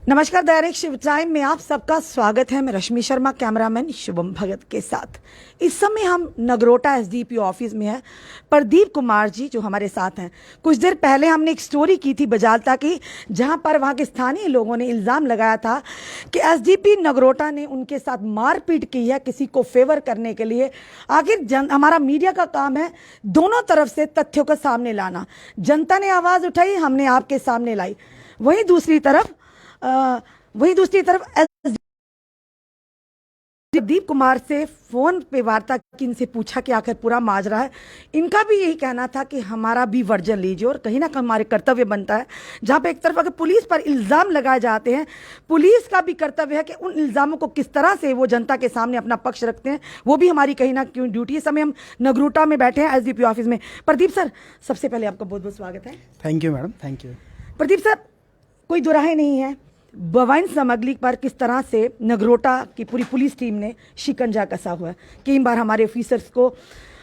नमस्कार, दैनिक शिव टाइम में आप सबका स्वागत है। मैं रश्मि शर्मा, कैमरामैन शुभम भगत के साथ। इस समय हम नगरोटा एसडीपीओ ऑफिस में हैं। प्रदीप कुमार जी जो हमारे साथ हैं। कुछ देर पहले हमने एक स्टोरी की थी बजालता की, जहां पर वहां के स्थानीय लोगों ने इल्ज़ाम लगाया था कि एसडीपी नगरोटा ने उनके साथ मारपीट की है किसी को फेवर करने के लिए। आखिर हमारा मीडिया का काम है दोनों तरफ से तथ्यों को सामने लाना। जनता ने आवाज़ उठाई, हमने आपके सामने लाई। वहीं दूसरी तरफ प्रदीप कुमार से फोन पे वार्ता की, इनसे पूछा कि आखिर पूरा माजरा है। इनका भी यही कहना था कि हमारा भी वर्जन लीजिए और कहीं ना कहीं हमारे कर्तव्य बनता है। जहां पे एक तरफ अगर पुलिस पर इल्जाम लगाए जाते हैं, पुलिस का भी कर्तव्य है कि उन इल्जामों को किस तरह से वो जनता के सामने अपना पक्ष रखते हैं, वो भी हमारी कहीं ना कहीं ड्यूटी है। इस समय हम नगरोटा में बैठे हैं एसडीपी ऑफिस में। प्रदीप सर, सबसे पहले आपका बहुत बहुत स्वागत है। Thank you madam, thank you. Pradeep sir, कोई दुराहे नहीं है, बवाइन स्मगलिंग पर किस तरह से नगरोटा की पूरी पुलिस टीम ने शिकंजा कसा हुआ है। कई बार हमारे ऑफिसर्स को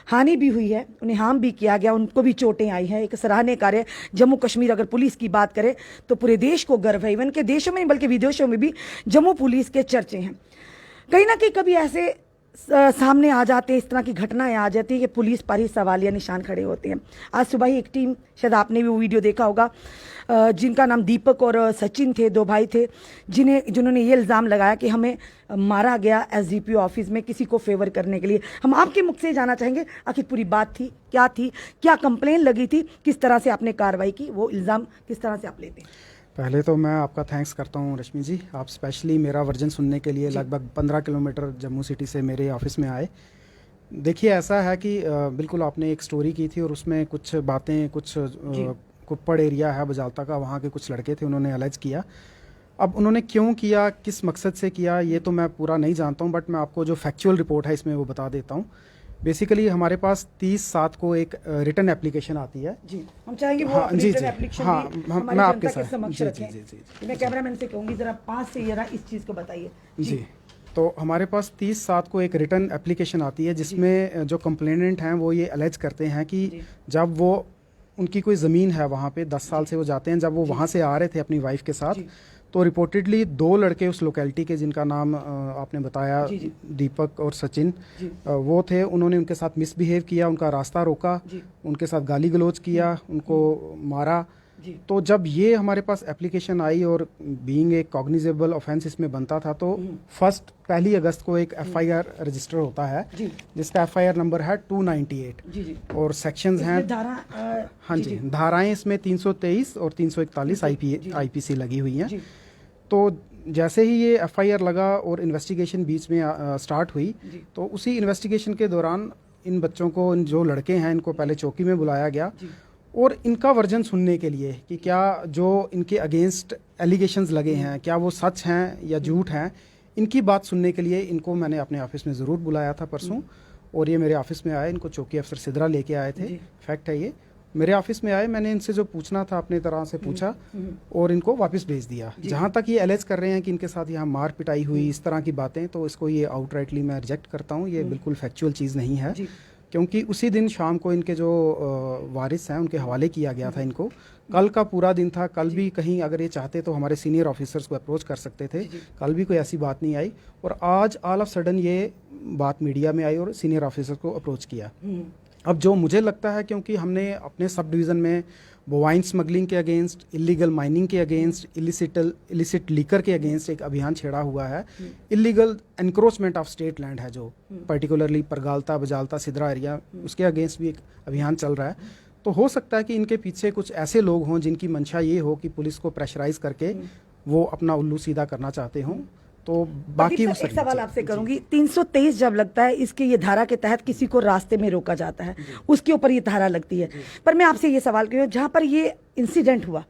हानि भी हुई है, उन्हें हार्म भी किया गया, उनको भी चोटें आई हैं। एक सराहनीय कार्य। जम्मू कश्मीर अगर पुलिस की बात करें तो पूरे देश को गर्व है। इवन के देशों में नहीं बल्कि विदेशों में भी जम्मू पुलिस के चर्चे हैं। कहीं ना कहीं कभी ऐसे सामने आ जाते हैं, इस तरह की घटनाएं आ जाती है कि पुलिस पर ही सवालिया निशान खड़े होते हैं। आज सुबह ही एक टीम, शायद आपने भी वो वीडियो देखा होगा, जिनका नाम दीपक और सचिन थे, दो भाई थे, जिन्होंने ये इल्ज़ाम लगाया कि हमें मारा गया एसडीपीओ ऑफिस में किसी को फेवर करने के लिए। हम आपके मुख से जानना चाहेंगे आखिर पूरी बात थी, क्या कंप्लेन लगी थी, किस तरह से आपने कार्रवाई की, वो इल्ज़ाम किस तरह से आप लेते हैं। पहले तो मैं आपका थैंक्स करता हूँ रश्मि जी, आप स्पेशली मेरा वर्जन सुनने के लिए लगभग 15 किलोमीटर जम्मू सिटी से मेरे ऑफिस में आए। देखिए, ऐसा है कि बिल्कुल आपने एक स्टोरी की थी और उसमें कुछ बातें, कुछ कुप्पड़ एरिया है बजालता का, वहाँ के कुछ लड़के थे, उन्होंने अलेज किया। अब उन्होंने क्यों किया, किस मकसद से किया, ये तो मैं पूरा नहीं जानता हूँ, बट मैं आपको जो फैक्चुअल रिपोर्ट है इसमें वो बता देता हूँ। बेसिकली हमारे पास 30/7 को एक रिटर्न एप्लीकेशन आती है। जी, हम चाहेंगे वो रिटर्न एप्लीकेशन मैं आपके साथ समक्ष रखें। मैं कैमरामैन से कहूँगी जरा पास से जरा इस चीज़ को बताइए। जी, तो हमारे पास 30/7 को एक रिटर्न एप्लीकेशन आती है, जिसमें जो कंप्लेनेंट हैं वो ये अलेज करते हैं कि जब वो उनकी कोई ज़मीन है वहाँ पे 10 साल से वो जाते हैं, जब वो वहाँ से आ रहे थे अपनी वाइफ के साथ, तो रिपोर्टेडली 2 लड़के उस लोकेलिटी के, जिनका नाम आपने बताया दीपक और सचिन, वो थे। उन्होंने उनके साथ मिसबिहेव किया, उनका रास्ता रोका, उनके साथ गाली गलौज किया, उनको मारा। तो जब ये हमारे पास एप्लीकेशन आई और बीइंग एक कॉग्निजेबल ऑफेंस इसमें बनता था, तो 1 अगस्त को एक एफआईआर रजिस्टर होता है, जिसका एफआईआर नंबर है 298 और सेक्शंस हैं, हाँ जी, धाराएं इसमें 323 और 341 आईपीसी लगी हुई हैं। तो जैसे ही ये एफआईआर लगा और इन्वेस्टिगेशन बीच में स्टार्ट हुई, तो उसी इन्वेस्टिगेशन के दौरान इन बच्चों को, जो लड़के हैं, इनको पहले चौकी में बुलाया गया और इनका वर्जन सुनने के लिए कि क्या जो इनके अगेंस्ट एलिगेशंस लगे हैं, क्या वो सच हैं या झूठ हैं, इनकी बात सुनने के लिए इनको मैंने अपने ऑफिस में ज़रूर बुलाया था परसों। और ये मेरे ऑफिस में आए, इनको चौकी अफसर सिद्रा लेके आए थे। फैक्ट है ये, मेरे ऑफिस में आए, मैंने इनसे जो पूछना था अपनी तरह से पूछा और इनको वापस भेज दिया। जहाँ तक ये एलेज कर रहे हैं कि इनके साथ यहाँ मार पिटाई हुई, इस तरह की बातें, तो इसको ये आउटराइटली मैं रिजेक्ट करता हूँ। ये बिल्कुल फैक्चुअल चीज़ नहीं है, क्योंकि उसी दिन शाम को इनके जो वारिस हैं उनके हवाले किया गया था इनको। कल का पूरा दिन था, कल भी कहीं अगर ये चाहते तो हमारे सीनियर ऑफिसर्स को अप्रोच कर सकते थे, कल भी कोई ऐसी बात नहीं आई। और आज ऑल ऑफ सडन ये बात मीडिया में आई और सीनियर ऑफिसर को अप्रोच किया। अब जो मुझे लगता है, क्योंकि हमने अपने सब डिवीज़न में बोवाइन स्मगलिंग के अगेंस्ट, इलीगल माइनिंग के अगेंस्ट, इलिसिट लीकर के अगेंस्ट एक अभियान छेड़ा हुआ है। Illegal encroachment of state land है, जो पर्टिकुलरली परगालता, बजालता, सिद्रा एरिया, उसके अगेंस्ट भी एक अभियान चल रहा है। तो हो सकता है कि इनके पीछे कुछ ऐसे लोग हों जिनकी मंशा ये हो कि पुलिस को प्रेशराइज करके वो अपना उल्लू सीधा करना चाहते हों। तो बाकी एक सवाल आपसे करूंगी, 323 जब लगता है, इसके ये धारा के तहत किसी को रास्ते में रोका जाता है, उसके ऊपर ये धारा लगती है। पर मैं आपसे ये सवाल करूँ, जहाँ पर ये इंसिडेंट हुआ,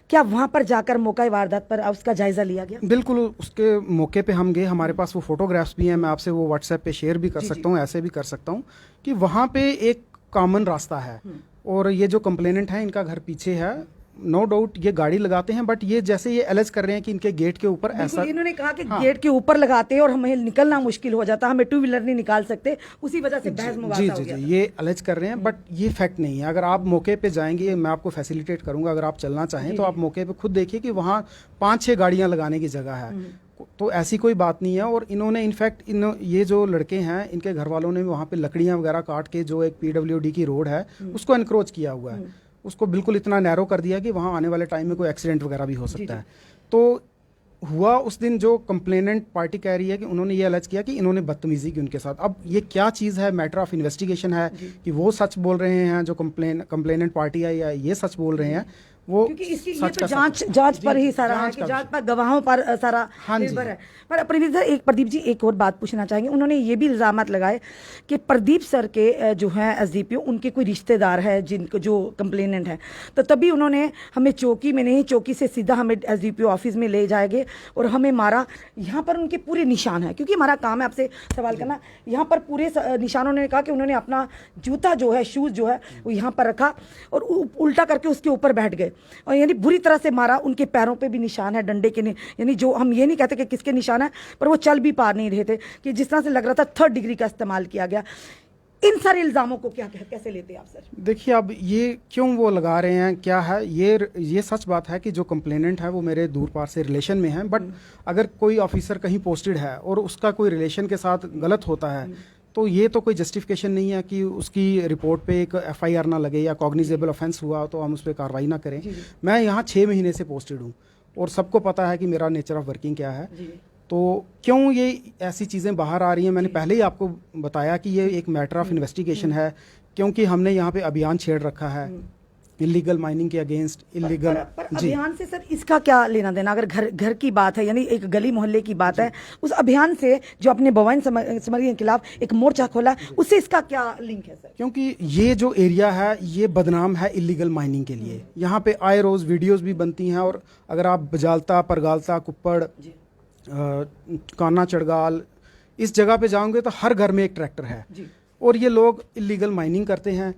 क्या वहाँ पर जाकर मौका वारदात पर उसका जायजा लिया गया? बिल्कुल, उसके मौके पे हम गए, हमारे पास वो फोटोग्राफ्स भी हैं, मैं आपसे वो व्हाट्सएप पे शेयर भी कर सकता हूँ, ऐसे भी कर सकता हूँ कि वहाँ पे एक कॉमन रास्ता है और ये जो कंप्लेनेंट है इनका घर पीछे है, नो डाउट ये गाड़ी लगाते हैं, बट ये जैसे ये एलेज कर रहे हैं कि इनके गेट के ऊपर ऐसा, इन्होंने कहा कि हाँ, गेट के ऊपर लगाते हैं और हमें निकलना मुश्किल हो जाता, हमें टू व्हीलर नहीं निकाल सकते, उसी वजह से बहस जी मुबासा हो जी गया जी, ये एलेज कर रहे हैं, बट ये फैक्ट नहीं है। अगर आप मौके पे जाएंगे, मैं आपको फैसिलिटेट करूंगा, अगर आप चलना चाहें तो आप मौके पे खुद देखिए कि वहाँ 5-6 गाड़ियां लगाने की जगह है, तो ऐसी कोई बात नहीं है। और इन्होंने इनफैक्ट ये जो लड़के हैं, इनके घर वालों ने वहाँ पे लकड़ियाँ वगैरह काट के जो एक PWD की रोड है उसको एनक्रोच किया हुआ है, उसको बिल्कुल इतना नैरो कर दिया कि वहाँ आने वाले टाइम में कोई एक्सीडेंट वगैरह भी हो सकता है। तो हुआ उस दिन जो कंप्लेनेंट पार्टी कह रही है कि उन्होंने ये अलर्ज किया कि इन्होंने बदतमीजी की उनके साथ। अब ये क्या चीज़ है, मैटर ऑफ इन्वेस्टिगेशन है कि वो सच बोल रहे हैं, जो कंप्लेनेंट पार्टी है, या ये सच बोल रहे हैं, वो क्योंकि इसकी ये सच तो का जांच पर ही सारा है, कि जांच पर गवाहों पर सारा हाँ जी। निर्भर है। पर प्रदीप जी एक और बात पूछना चाहेंगे, उन्होंने ये भी इल्जामात लगाए कि प्रदीप सर के जो हैं SDPO, उनके कोई रिश्तेदार है जिनको जो कंप्लेनेंट है, तो तभी उन्होंने हमें चौकी में नहीं, चौकी से सीधा हमें SDPO ऑफिस में ले जाएंगे और हमें मारा। यहाँ पर उनके पूरे निशान है, क्योंकि हमारा काम है आपसे सवाल करना, यहाँ पर पूरे निशान। उन्होंने कहा कि उन्होंने अपना जूता जो है, शूज जो है, वो यहाँ पर रखा और उल्टा करके उसके ऊपर बैठ गए, और यानी बुरी तरह से मारा। उनके पैरों पे भी निशान है डंडे के, यानी जो हम ये नहीं कहते कि किसके निशान है, पर वो चल भी पा नहीं रहे थे, कि जिस तरह से लग रहा था 3rd डिग्री का इस्तेमाल किया गया। इन सारे इल्जामों को कैसे लेते हैं आप सर? देखिए, अब ये क्यों वो लगा रहे हैं, क्या है, ये सच बात है कि जो कंप्लेनेंट है वो मेरे दूर पार से रिलेशन में है, बट अगर कोई ऑफिसर कहीं पोस्टेड है और उसका कोई रिलेशन के साथ गलत होता है, तो ये तो कोई जस्टिफिकेशन नहीं है कि उसकी रिपोर्ट पे एक FIR ना लगे, या कॉग्निजेबल ऑफेंस हुआ तो हम उस पर कार्रवाई ना करें। मैं यहाँ 6 महीने से पोस्टेड हूँ और सबको पता है कि मेरा नेचर ऑफ वर्किंग क्या है। तो क्यों ये ऐसी चीज़ें बाहर आ रही हैं, मैंने पहले ही आपको बताया कि ये एक मैटर ऑफ इन्वेस्टिगेशन है, क्योंकि हमने यहाँ पे अभियान छेड़ रखा है इलीगल माइनिंग के अगेंस्ट, इलीगल। पर अभियान से सर इसका क्या लेना देना? अगर घर की बात है, यानी एक गली मोहल्ले की बात है, उस अभियान से जो अपने बवाइन समग्री के खिलाफ एक मोर्चा खोला, उससे इसका क्या लिंक है सर? क्योंकि ये जो एरिया है ये बदनाम है इलीगल माइनिंग के लिए। यहाँ पे आए रोज वीडियोस भी बनती हैं, और अगर आप बजालता, परगालता, कुप्पड़, काना चड़गाल, इस जगह पे जाओगे तो हर घर में एक ट्रैक्टर है, और ये लोग इलीगल माइनिंग करते हैं,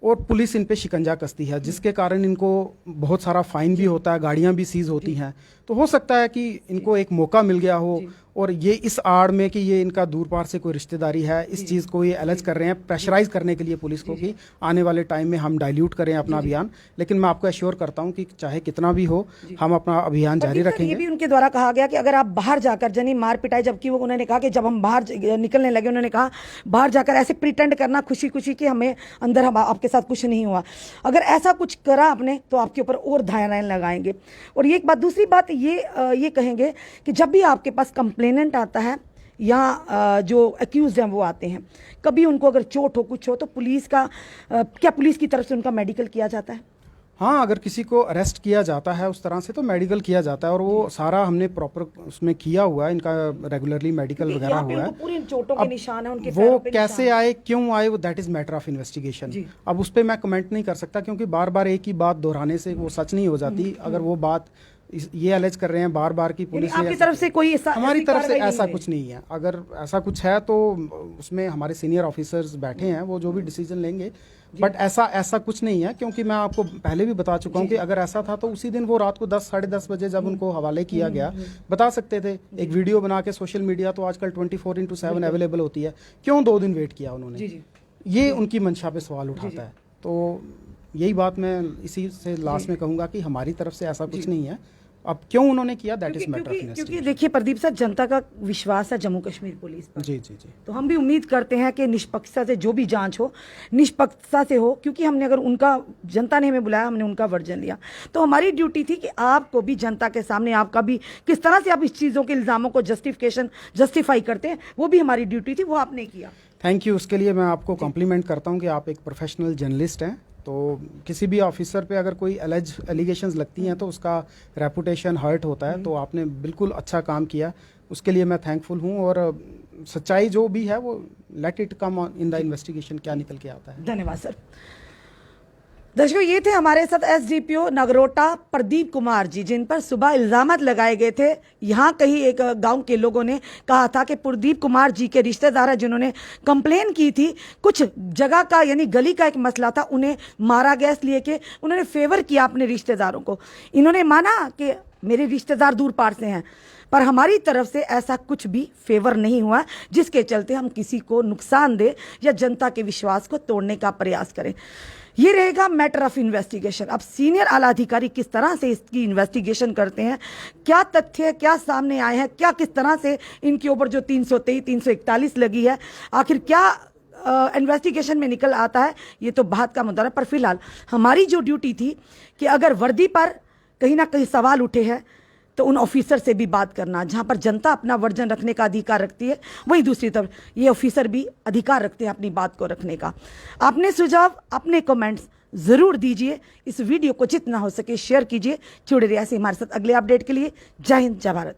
और पुलिस इन पे शिकंजा कसती है, जिसके कारण इनको बहुत सारा फाइन भी होता है, गाड़ियां भी सीज होती हैं। तो हो सकता है कि इनको एक मौका मिल गया हो, और ये इस आड़ में कि ये इनका दूर पार से कोई रिश्तेदारी है, इस चीज़ को ये अलर्ज कर रहे हैं, प्रेशराइज करने के लिए पुलिस को कि आने वाले टाइम में हम डाइल्यूट करें अपना अभियान। लेकिन मैं आपको एश्योर करता हूं कि चाहे कितना भी हो, हम अपना अभियान जारी रखेंगे। ये भी उनके द्वारा कहा गया कि अगर आप बाहर जाकर जनी मार पिटाई, जबकि वो उन्होंने कहा कि जब हम बाहर निकलने लगे, उन्होंने कहा बाहर जाकर ऐसे प्रिटेंड करना खुशी खुशी कि हमें अंदर हम आपके साथ कुछ नहीं हुआ, अगर ऐसा कुछ करा आपने तो आपके ऊपर और धाराएं लगाएंगे। और ये एक बात, दूसरी बात ये कहेंगे कि जब भी आपके पास कंप्लेनेंट आता है या जो अक्यूज हैं वो आते हैं, कभी उनको अगर चोट हो, कुछ हो, तो पुलिस का क्या पुलिस की तरफ से उनका मेडिकल किया जाता है? हाँ, अगर किसी को अरेस्ट किया जाता है उस तरह से तो मेडिकल किया जाता है, और वो सारा हमने प्रॉपर उसमें किया हुआ है, इनका रेगुलरली मेडिकल वगैरह हुआ है। पूरे चोटों के निशान है, उनके वो कैसे आए, क्यों आए, वो that is matter of investigation. अब उस पर मैं कमेंट नहीं कर सकता, क्योंकि बार बार एक ही बात दोहराने से वो सच नहीं हो जाती। अगर वो बात ये एलेज कर रहे हैं बार बार की पुलिस आपकी तरफ से कोई हमारी तरफ से ऐसा कुछ नहीं है। अगर ऐसा कुछ है तो उसमें हमारे सीनियर ऑफिसर्स बैठे हैं, वो जो भी डिसीजन लेंगे, बट ऐसा कुछ नहीं है। क्योंकि मैं आपको पहले भी बता चुका हूं कि अगर ऐसा था तो उसी दिन वो रात को 10 साढ़े 10 बजे जब उनको हवाले किया गया, बता सकते थे। एक वीडियो बना के सोशल मीडिया तो आजकल 24/7 अवेलेबल होती है, क्यों 2 दिन वेट किया उन्होंने? ये उनकी मंशा पे सवाल उठाता है। तो यही बात मैं इसी से लास्ट में कहूंगा कि हमारी तरफ से ऐसा कुछ नहीं है। अब क्यों उन्होंने किया, that is matter of investigation. क्योंकि देखिए प्रदीप सर, जनता का विश्वास है जम्मू कश्मीर पुलिस पर। जी। तो हम भी उम्मीद करते हैं कि निष्पक्षता से जो भी जांच हो, निष्पक्षता से हो, क्योंकि हमने अगर उनका, जनता ने हमें बुलाया, हमने उनका वर्जन लिया, तो हमारी ड्यूटी थी कि आपको भी जनता के सामने, आपका भी किस तरह से आप इस चीज़ों के इल्ज़ामों को जस्टिफाई करते हैं, वो भी हमारी ड्यूटी थी, वो आपने किया। Thank you. उसके लिए मैं आपको कॉम्प्लीमेंट करता हूँ कि आप एक प्रोफेशनल जर्नलिस्ट हैं। तो किसी भी ऑफिसर पे अगर कोई एलिगेशंस लगती हैं तो उसका रेपुटेशन हर्ट होता है। तो आपने बिल्कुल अच्छा काम किया, उसके लिए मैं थैंकफुल हूँ। और सच्चाई जो भी है वो let it come in the investigation, क्या निकल के आता है। धन्यवाद सर। दर्शकों, ये थे हमारे साथ एसडीपीओ नगरोटा प्रदीप कुमार जी, जिन पर सुबह इल्जामात लगाए गए थे। यहाँ कहीं एक गांव के लोगों ने कहा था कि प्रदीप कुमार जी के रिश्तेदार हैं जिन्होंने कंप्लेन की थी, कुछ जगह का यानी गली का एक मसला था, उन्हें मारा गया इसलिए कि उन्होंने फेवर किया अपने रिश्तेदारों को। इन्होंने माना कि मेरे रिश्तेदार दूर पार से हैं, पर हमारी तरफ से ऐसा कुछ भी फेवर नहीं हुआ जिसके चलते हम किसी को नुकसान दे या जनता के विश्वास को तोड़ने का प्रयास करें। ये रहेगा मैटर ऑफ इन्वेस्टिगेशन। अब सीनियर आला अधिकारी किस तरह से इसकी इन्वेस्टिगेशन करते हैं, क्या तथ्य क्या सामने आए हैं, क्या किस तरह से इनके ऊपर जो 323 341 लगी है, आखिर क्या इन्वेस्टिगेशन में निकल आता है, ये तो बात का मुद्दा है। पर फिलहाल हमारी जो ड्यूटी थी कि अगर वर्दी पर कहीं ना कहीं सवाल उठे हैं तो उन ऑफिसर से भी बात करना, जहां पर जनता अपना वर्जन रखने का अधिकार रखती है, वहीं दूसरी तरफ ये ऑफिसर भी अधिकार रखते हैं अपनी बात को रखने का। अपने सुझाव, अपने कमेंट्स जरूर दीजिए। इस वीडियो को जितना हो सके शेयर कीजिए। जुड़े रहिए ऐसे हमारे साथ अगले अपडेट के लिए। जय हिंद, जय भारत।